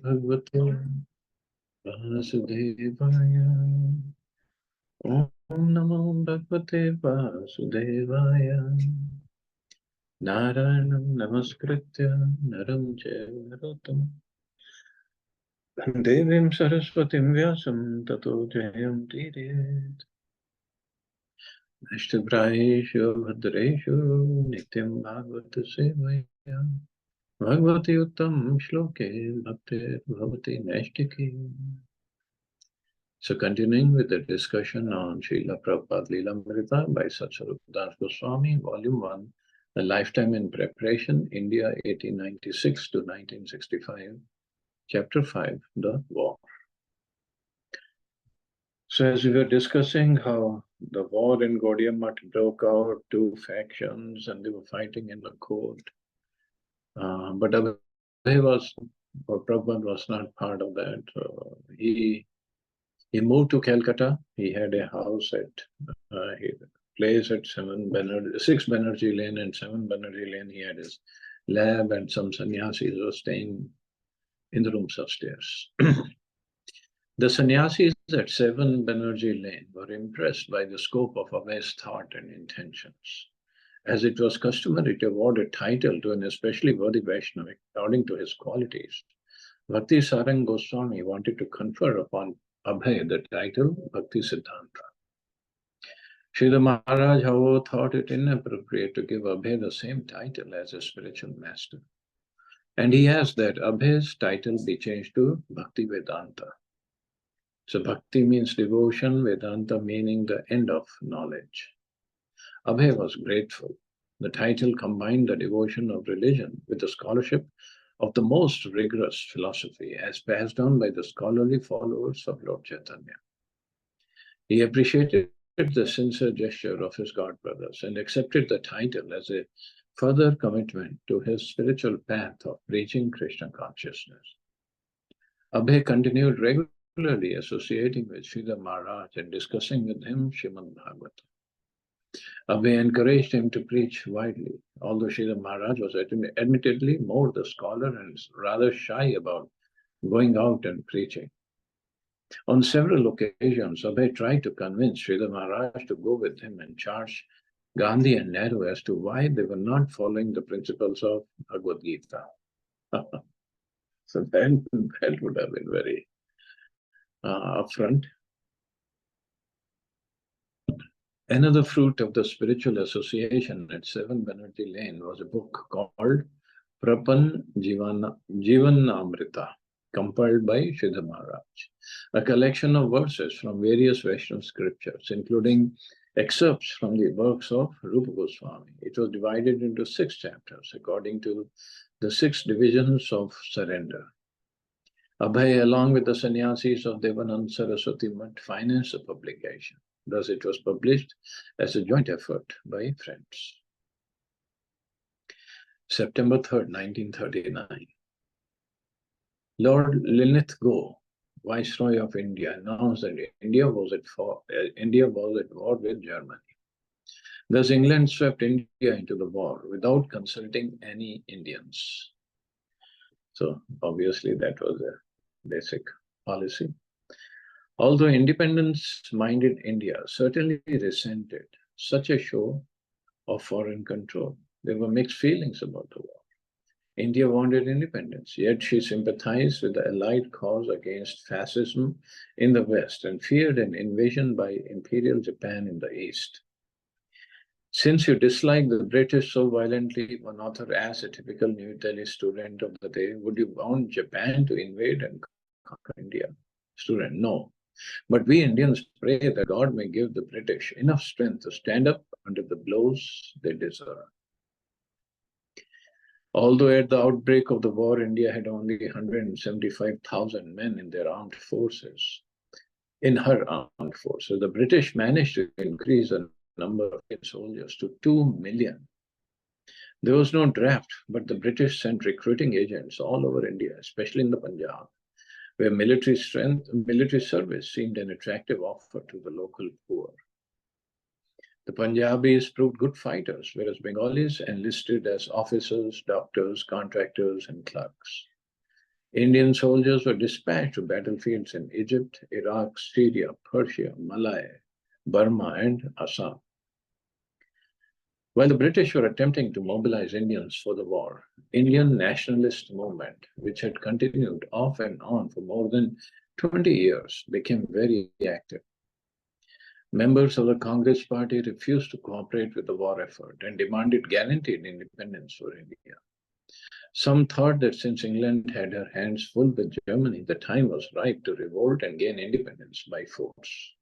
Bhagavate Vasudevaya. Om Namo Bhagavate Vasudevaya. Narayanam Namaskritya Naram Chaiva Narottam Devim Saraswatim Vyasam Tato Jayam Tiriyet. Ashtabrahishu Bhadreshu Nityam Bhagavata Sevaya. Bhagavati Uttam Shloke Bhakti Bhavati Naishtiki. So continuing with the discussion on Srila Prabhupada Lilamrita by Srila Goswami, Volume 1, A Lifetime in Preparation, India 1896 to 1965, Chapter 5, The War. So as we were discussing how the war in Gaudiya Math broke out, two factions, and they were fighting in the court. But Prabhupada was not part of that. He moved to Calcutta. He had a house at his place at 6 Banerjee Lane and 7 Banerjee Lane. He had his lab, and some sannyasis were staying in the rooms upstairs. The sannyasis at 7 Banerjee Lane were impressed by the scope of Abhay's thought and intentions. As it was customary to award a title to an especially worthy Vaishnava according to his qualities, Bhakti Sarang Goswami wanted to confer upon Abhay the title Bhakti Siddhanta. Srila Maharaj, however, thought it inappropriate to give Abhay the same title as a spiritual master. And he asked that Abhay's title be changed to Bhakti Vedanta. So Bhakti means devotion, Vedanta meaning the end of knowledge. Abhay was grateful. The title combined the devotion of religion with the scholarship of the most rigorous philosophy as passed on by the scholarly followers of Lord Chaitanya. He appreciated the sincere gesture of his god brothers and accepted the title as a further commitment to his spiritual path of preaching Krishna consciousness. Abhay continued regularly associating with Srila Maharaj and discussing with him Srimad Bhagavatam. Abhay encouraged him to preach widely, although Srila Maharaj was admittedly more the scholar and rather shy about going out and preaching. On several occasions, Abhay tried to convince Srila Maharaj to go with him and charge Gandhi and Nehru as to why they were not following the principles of Bhagavad Gita. So then that would have been very upfront. Another fruit of the spiritual association at 7 Banerjee Lane was a book called Prapan Jivanamrita, compiled by Sridhar Maharaj, a collection of verses from various Vaishnava scriptures, including excerpts from the works of Rupa Goswami. It was divided into 6 chapters according to the 6 divisions of surrender. Abhay, along with the sannyasis of Devanand Saraswati Math, financed the publication. Thus, it was published as a joint effort by friends. September 3rd, 1939. Lord Linlithgow, Viceroy of India, announced that India was at war with Germany. Thus, England swept India into the war without consulting any Indians. So, obviously, that was a basic policy. Although independence-minded India certainly resented such a show of foreign control, there were mixed feelings about the war. India wanted independence, yet she sympathized with the Allied cause against fascism in the West and feared an invasion by Imperial Japan in the East. Since you dislike the British so violently, one author asked a typical New Delhi student of the day, would you want Japan to invade and conquer India? Student, no. But we Indians pray that God may give the British enough strength to stand up under the blows they deserve. Although at the outbreak of the war, India had only 175,000 men in their armed forces, the British managed to increase the number of soldiers to 2 million. There was no draft, but the British sent recruiting agents all over India, especially in the Punjab, where military service seemed an attractive offer to the local poor. The Punjabis proved good fighters, whereas Bengalis enlisted as officers, doctors, contractors, and clerks. Indian soldiers were dispatched to battlefields in Egypt, Iraq, Syria, Persia, Malaya, Burma, and Assam. While the British were attempting to mobilize Indians for the war, Indian nationalist movement, which had continued off and on for more than 20 years, became very active. Members of the Congress party refused to cooperate with the war effort and demanded guaranteed independence for India. Some thought that since England had her hands full with Germany, the time was ripe to revolt and gain independence by force.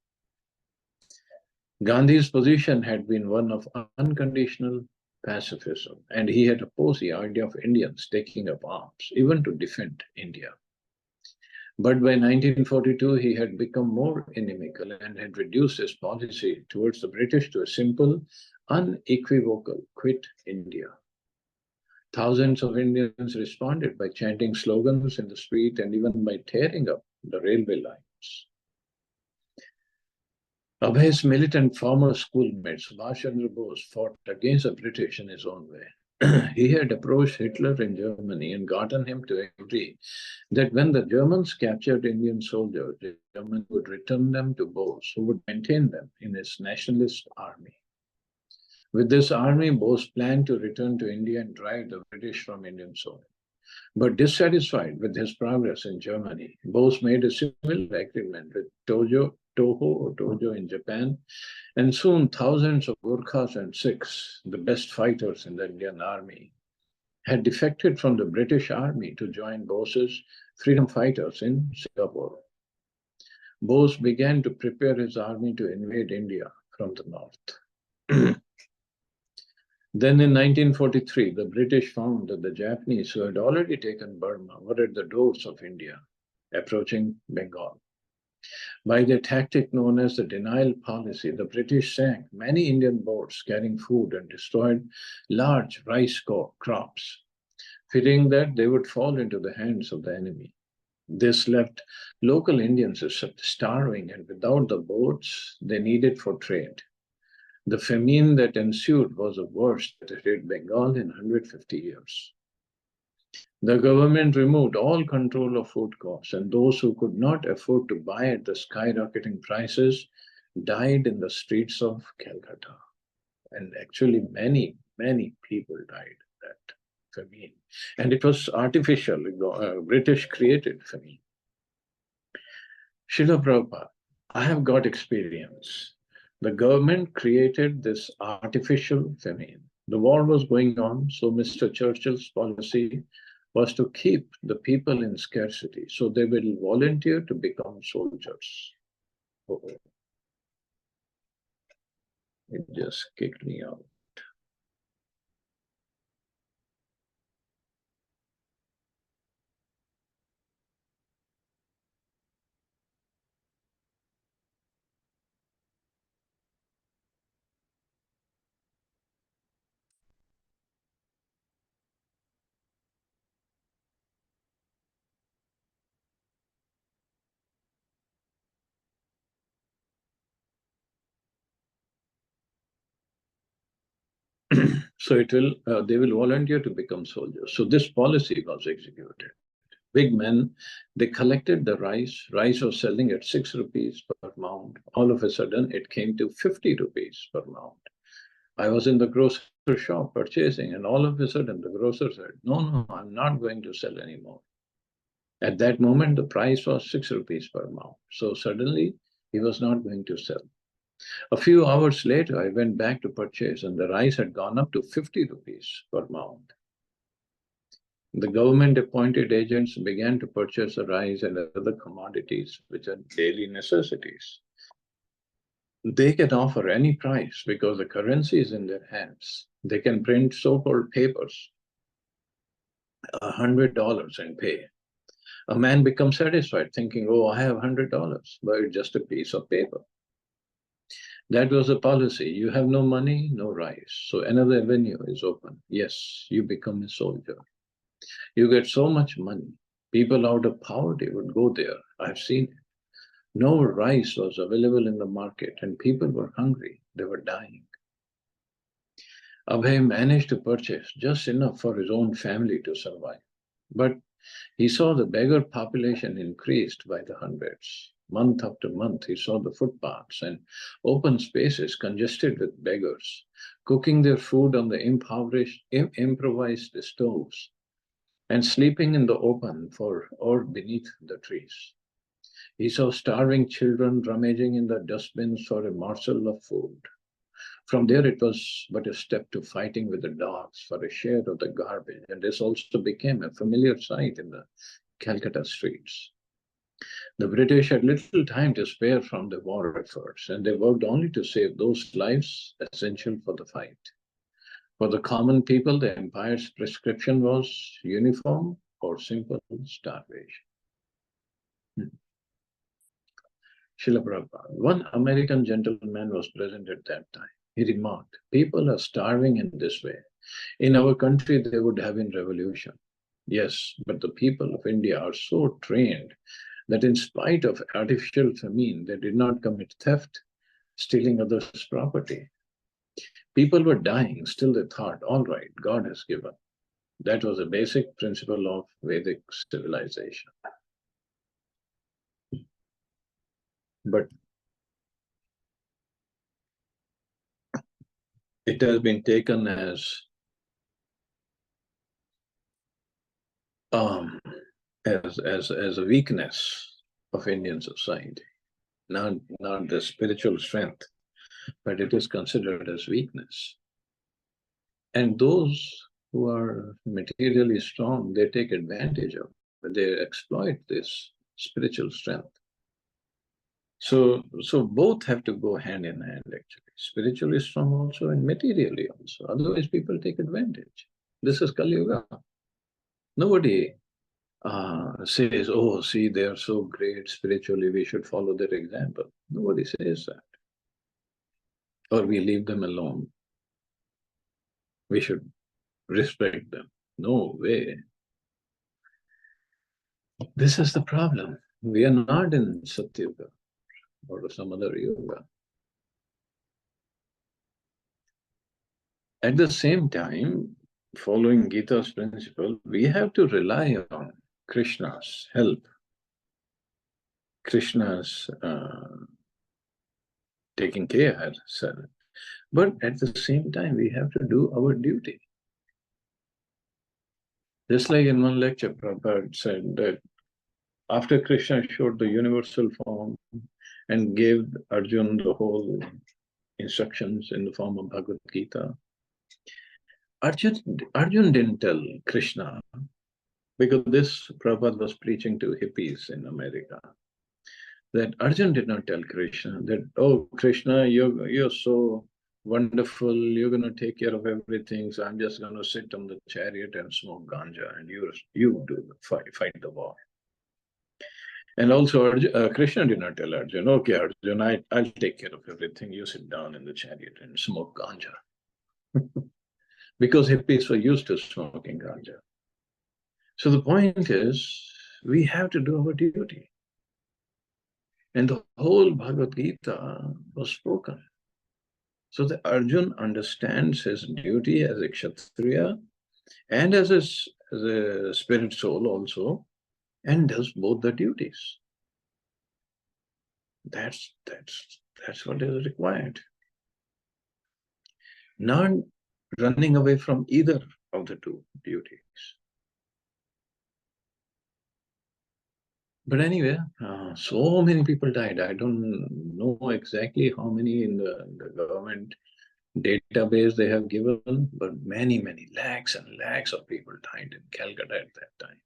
Gandhi's position had been one of unconditional pacifism, and he had opposed the idea of Indians taking up arms, even to defend India. But by 1942, he had become more inimical and had reduced his policy towards the British to a simple, unequivocal quit India. Thousands of Indians responded by chanting slogans in the street and even by tearing up the railway lines. Abhay's militant former schoolmate Subhash Chandra Bose fought against the British in his own way. He had approached Hitler in Germany and gotten him to agree that when the Germans captured Indian soldiers, Germany would return them to Bose, who would maintain them in his nationalist army. With this army, Bose planned to return to India and drive the British from Indian soil. But dissatisfied with his progress in Germany, Bose made a similar agreement with Toho in Japan, and soon thousands of Gurkhas and Sikhs, the best fighters in the Indian army, had defected from the British army to join Bose's freedom fighters in Singapore. Bose began to prepare his army to invade India from the north. Then in 1943, the British found that the Japanese, who had already taken Burma, were at the doors of India, approaching Bengal. By the tactic known as the denial policy, the British sank many Indian boats carrying food and destroyed large rice crops, fearing that they would fall into the hands of the enemy. This left local Indians starving and without the boats they needed for trade. The famine that ensued was the worst that had hit Bengal in 150 years. The government removed all control of food costs, and those who could not afford to buy at the skyrocketing prices died in the streets of Calcutta. And actually, many people died in that famine. And it was artificial, British created famine. Srila Prabhupada, I have got experience. The government created this artificial famine. The war was going on, so Mr. Churchill's policy was to keep the people in scarcity, so they will volunteer to become soldiers. It just kicked me out. So they will volunteer to become soldiers. So this policy was executed. Big men, they collected the rice. Rice was selling at 6 rupees per mound. All of a sudden, it came to 50 rupees per mound. I was in the grocery shop purchasing, and all of a sudden, the grocer said, no, I'm not going to sell anymore. At that moment, the price was 6 rupees per mound. So suddenly, he was not going to sell. A few hours later, I went back to purchase, and the rice had gone up to 50 rupees per mound. The government-appointed agents began to purchase the rice and other commodities, which are daily necessities. They can offer any price because the currency is in their hands. They can print so-called papers, $100 and pay. A man becomes satisfied thinking, oh, I have $100, but it's just a piece of paper. That was the policy. You have no money, no rice. So another avenue is open. Yes, you become a soldier. You get so much money. People out of poverty would go there. I've seen it. No rice was available in the market and people were hungry. They were dying. Abhay managed to purchase just enough for his own family to survive. But He saw the beggar population increased by the hundreds. Month after month, he saw the footpaths and open spaces congested with beggars, cooking their food on the improvised stoves and sleeping in the open or beneath the trees. He saw starving children rummaging in the dustbins for a morsel of food. From there, it was but a step to fighting with the dogs for a share of the garbage, and this also became a familiar sight in the Calcutta streets. The British had little time to spare from the war efforts, and they worked only to save those lives essential for the fight. For the common people, the empire's prescription was uniform or simple starvation. Srila Prabhupada, one American gentleman was present at that time. He remarked, people are starving in this way. In our country, there would have been revolution. Yes, but the people of India are so trained that in spite of artificial famine, they did not commit theft, stealing others' property. People were dying, still they thought, all right, God has given. That was a basic principle of Vedic civilization. But it has been taken as a weakness of Indian society, not the spiritual strength, but it is considered as weakness. And those who are materially strong, they take advantage of it. They exploit this spiritual strength. So both have to go hand in hand, actually. Spiritually strong also and materially also. Otherwise, people take advantage. This is Kali Yuga. Nobody says, oh, see, they are so great spiritually, we should follow their example. Nobody says that. Or we leave them alone. We should respect them. No way. This is the problem. We are not in Satyuga or some other yoga. At the same time, following Gita's principle, we have to rely on Krishna's help, Krishna's taking care, sir. But at the same time, we have to do our duty. Just like in one lecture, Prabhupada said that after Krishna showed the universal form and gave Arjuna the whole instructions in the form of Bhagavad Gita, Arjun didn't tell Krishna, because this Prabhupada was preaching to hippies in America, that Arjun did not tell Krishna that, oh, Krishna, you're so wonderful, you're going to take care of everything, so I'm just going to sit on the chariot and smoke ganja, and you do fight the war. And also, Krishna did not tell Arjun, okay, Arjun, I'll take care of everything, you sit down in the chariot and smoke ganja. Because hippies were used to smoking ganja. So the point is, we have to do our duty. And the whole Bhagavad Gita was spoken. So that Arjun understands his duty as a Kshatriya and as a spirit soul also, and does both the duties. That's what is required. Not running away from either of the two duties. But anyway, so many people died. I don't know exactly how many in the government database they have given, but many lakhs and lakhs of people died in Calcutta at that time.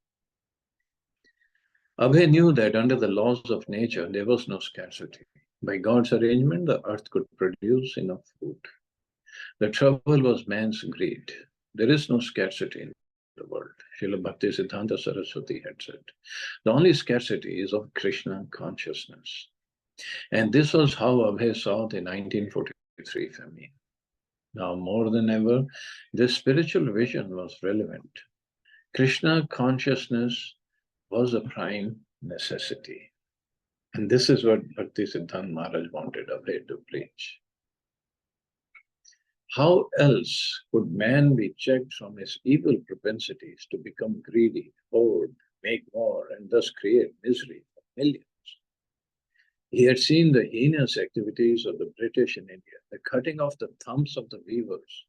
Abhay knew that under the laws of nature, there was no scarcity. By God's arrangement, the earth could produce enough food. The trouble was man's greed. There is no scarcity in the world. Srila Bhakti Siddhanta Saraswati had said, the only scarcity is of Krishna consciousness. And this was how Abhay saw the 1943 famine. Now more than ever, this spiritual vision was relevant. Krishna consciousness was a prime necessity. And this is what Bhakti Siddhanta Maharaj wanted Abhay to preach. How else could man be checked from his evil propensities to become greedy, hoard, make war, and thus create misery for millions. He had seen the heinous activities of the British in India, the cutting off the thumbs of the weavers,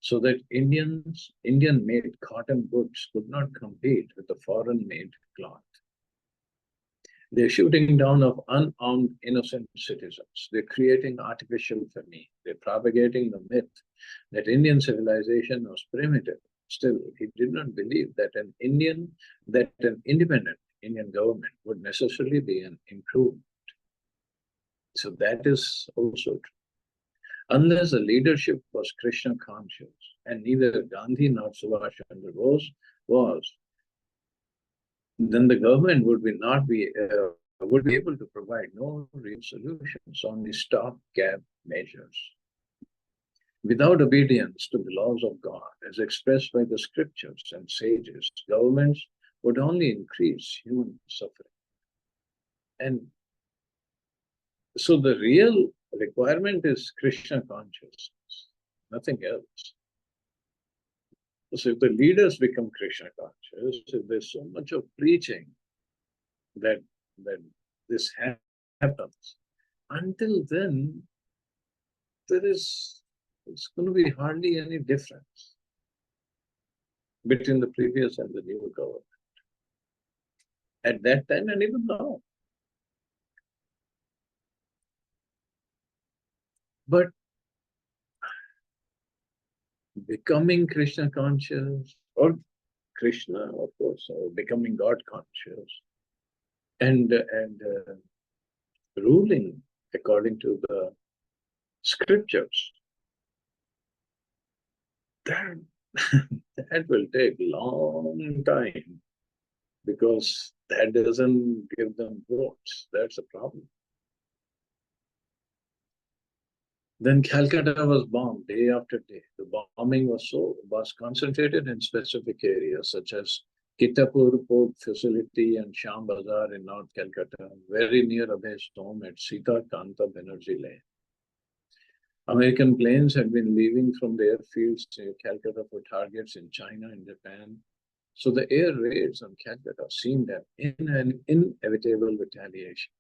so that Indian-made cotton goods could not compete with the foreign-made cloth. They're shooting down of unarmed innocent citizens. They're creating artificial famine. They're propagating the myth that Indian civilization was primitive. Still, he did not believe that an independent Indian government would necessarily be an improvement. So that is also true. Unless the leadership was Krishna conscious, and neither Gandhi nor Subhash Chandra Bose was, then the government would be able to provide no real solutions, only stopgap measures. Without obedience to the laws of God, as expressed by the scriptures and sages, governments would only increase human suffering. And so the real requirement is Krishna consciousness, nothing else. So if the leaders become Krishna conscious, if there's so much of preaching that this happens, until then, it's going to be hardly any difference between the previous and the new government. At that time and even now. But becoming Krishna conscious, or Krishna, of course, or becoming God conscious, and ruling according to the scriptures, that will take a long time, because that doesn't give them votes. That's a problem. Then Calcutta was bombed day after day. The bombing was concentrated in specific areas such as Kittapur Port Facility and Sham Bazar in North Calcutta, very near Abhay's home at Sita Kanta Banerjee Lane. American planes had been leaving from the airfields near Calcutta for targets in China and Japan. So the air raids on Calcutta seemed an inevitable retaliation.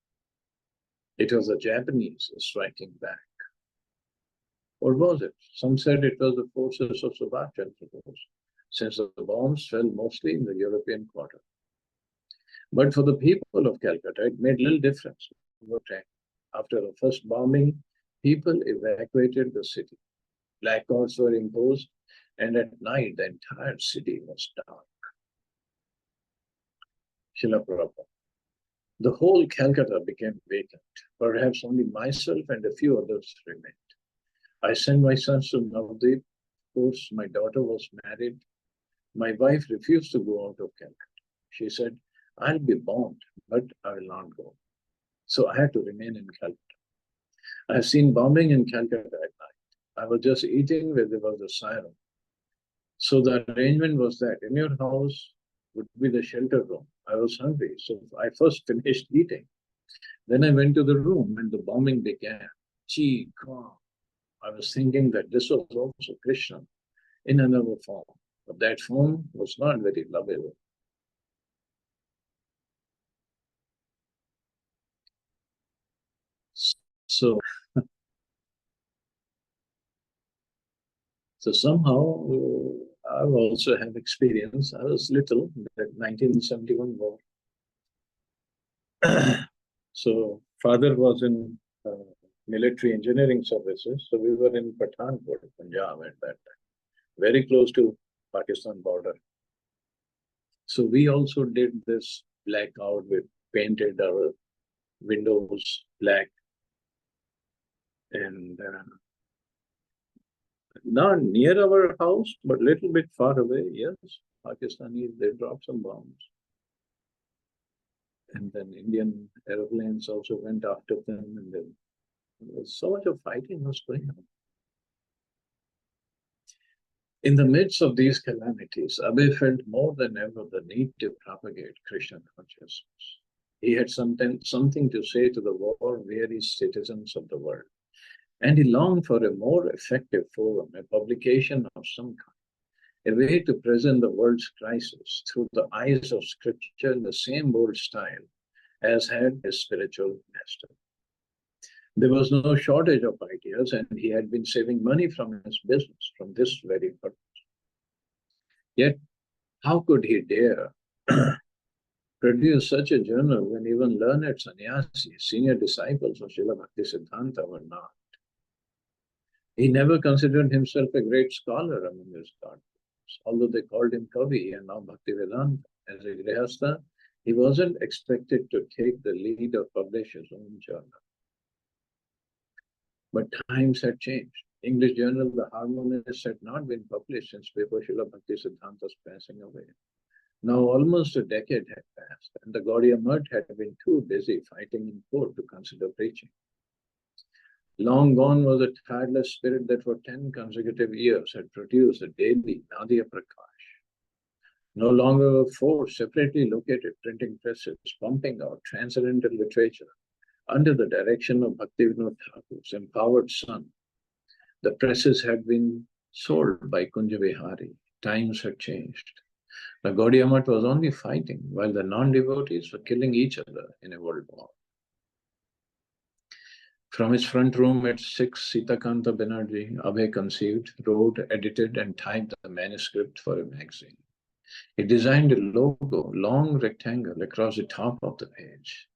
It was the Japanese striking back. Or was it? Some said it was the forces of Subhash Chandra Bose, since the bombs fell mostly in the European quarter. But for the people of Calcutta, it made little difference. After the first bombing, people evacuated the city. Blackouts were imposed, and at night, the entire city was dark. Srila Prabhupada. The whole Calcutta became vacant. Perhaps only myself and a few others remained. I sent my sons to Navadvip. Of course, my daughter was married. My wife refused to go out of Calcutta. She said, I'll be bombed, but I will not go. So I had to remain in Calcutta. I have seen bombing in Calcutta at night. I was just eating where there was a siren. So the arrangement was that in your house would be the shelter room. I was hungry, so I first finished eating. Then I went to the room and the bombing began. Chee, Kong. I was thinking that this was also Krishna in another form, but that form was not very lovable. So somehow I also have experience. I was little, that 1971 war. So father was in military engineering services. So we were in Pathankot, Punjab at that time, very close to Pakistan border. So we also did this blackout. We painted our windows black. And not near our house, but little bit far away, yes, Pakistanis, they dropped some bombs. And then Indian airplanes also went after them, and then so much of fighting was going on. In the midst of these calamities, Abhay felt more than ever the need to propagate Krishna consciousness. He had something to say to the war-weary citizens of the world, and he longed for a more effective forum, a publication of some kind. a way to present the world's crisis through the eyes of scripture in the same bold style as had his spiritual master. There was no shortage of ideas, and he had been saving money from his business from this very purpose. Yet, how could he dare produce such a journal when even learned sannyasis, senior disciples of Srila Bhaktisiddhanta, were not? He never considered himself a great scholar among his godparents, although they called him Kavi and now Bhaktivedanta. As a Grihastha, he wasn't expected to take the lead or publish his own journal. But times had changed. English journal, The Harmonist, had not been published since before Srila Bhaktisiddhanta's passing away. Now almost a decade had passed, and the Gaudiya Mutt had been too busy fighting in court to consider preaching. Long gone was the tireless spirit that for 10 consecutive years had produced a daily Nadya Prakash. No longer a four separately located printing presses pumping out transcendental literature under the direction of Bhaktivinoda Thakur's empowered son. The presses had been sold by Kunja Vihari. Times had changed. The Gaudiya Mutt was only fighting while the non-devotees were killing each other in a world war. From his front room at 6 Sitakanta Banerjee, Abhay conceived, wrote, edited, and typed the manuscript for a magazine. He designed a logo, long rectangle, across the top of the page.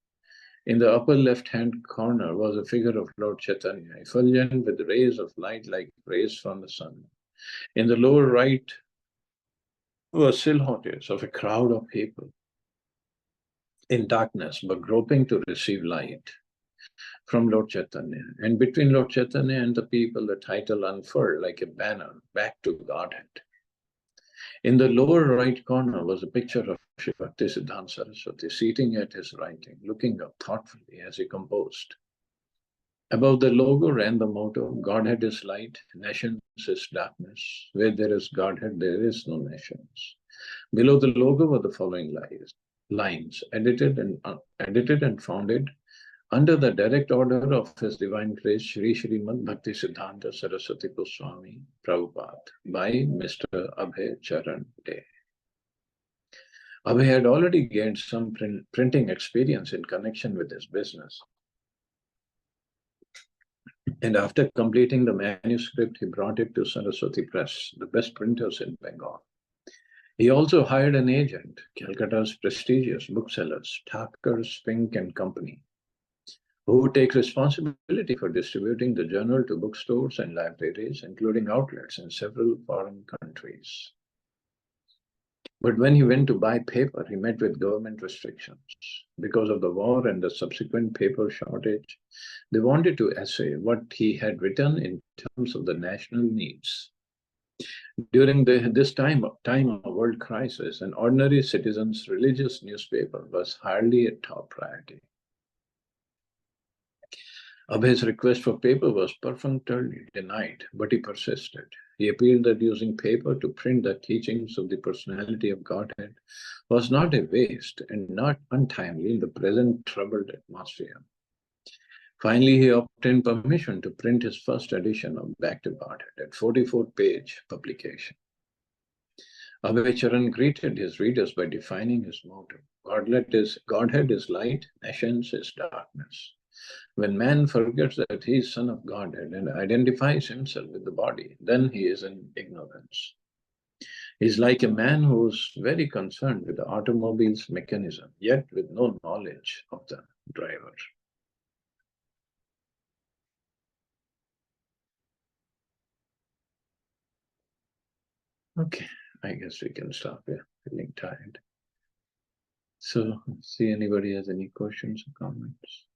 In the upper left-hand corner was a figure of Lord Chaitanya, effulgent with rays of light like rays from the sun. In the lower right were silhouettes of a crowd of people in darkness, but groping to receive light from Lord Chaitanya. And between Lord Chaitanya and the people, the title unfurled like a banner, back to Godhead. In the lower right corner was a picture of Sri Bhaktisiddhanta Saraswati sitting at his writing, looking up thoughtfully as he composed. Above the logo ran the motto, Godhead is light, nations is darkness. Where there is Godhead, there is no nations. Below the logo were the following lines, edited and founded under the direct order of His Divine Grace, Sri Srimad Bhaktisiddhanta Saraswati Goswami Prabhupada, by Mr. Abhay Charan Day. Abhay had already gained some printing experience in connection with his business. And after completing the manuscript, he brought it to Saraswati Press, the best printers in Bengal. He also hired an agent, Calcutta's prestigious booksellers, Thakur, Spink and Company, who would take responsibility for distributing the journal to bookstores and libraries, including outlets in several foreign countries. But when he went to buy paper, he met with government restrictions. Because of the war and the subsequent paper shortage, they wanted to essay what he had written in terms of the national needs. During this time of world crisis, an ordinary citizen's religious newspaper was hardly a top priority. Abhay's request for paper was perfunctorily denied, but he persisted. He appealed that using paper to print the teachings of the personality of Godhead was not a waste and not untimely in the present troubled atmosphere. Finally, he obtained permission to print his first edition of Back to Godhead, a 44-page publication. Abhay Charan greeted his readers by defining his motto, Godhead is light, nations is darkness. When man forgets that he is son of Godhead and identifies himself with the body, then he is in ignorance. He is like a man who is very concerned with the automobile's mechanism, yet with no knowledge of the driver. Okay, I guess we can stop here. Feeling tired. So, see anybody has any questions or comments?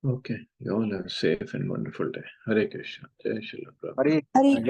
Okay, you all have a safe and wonderful day. Hare Krishna. Jai Srila Prabhupada. Hare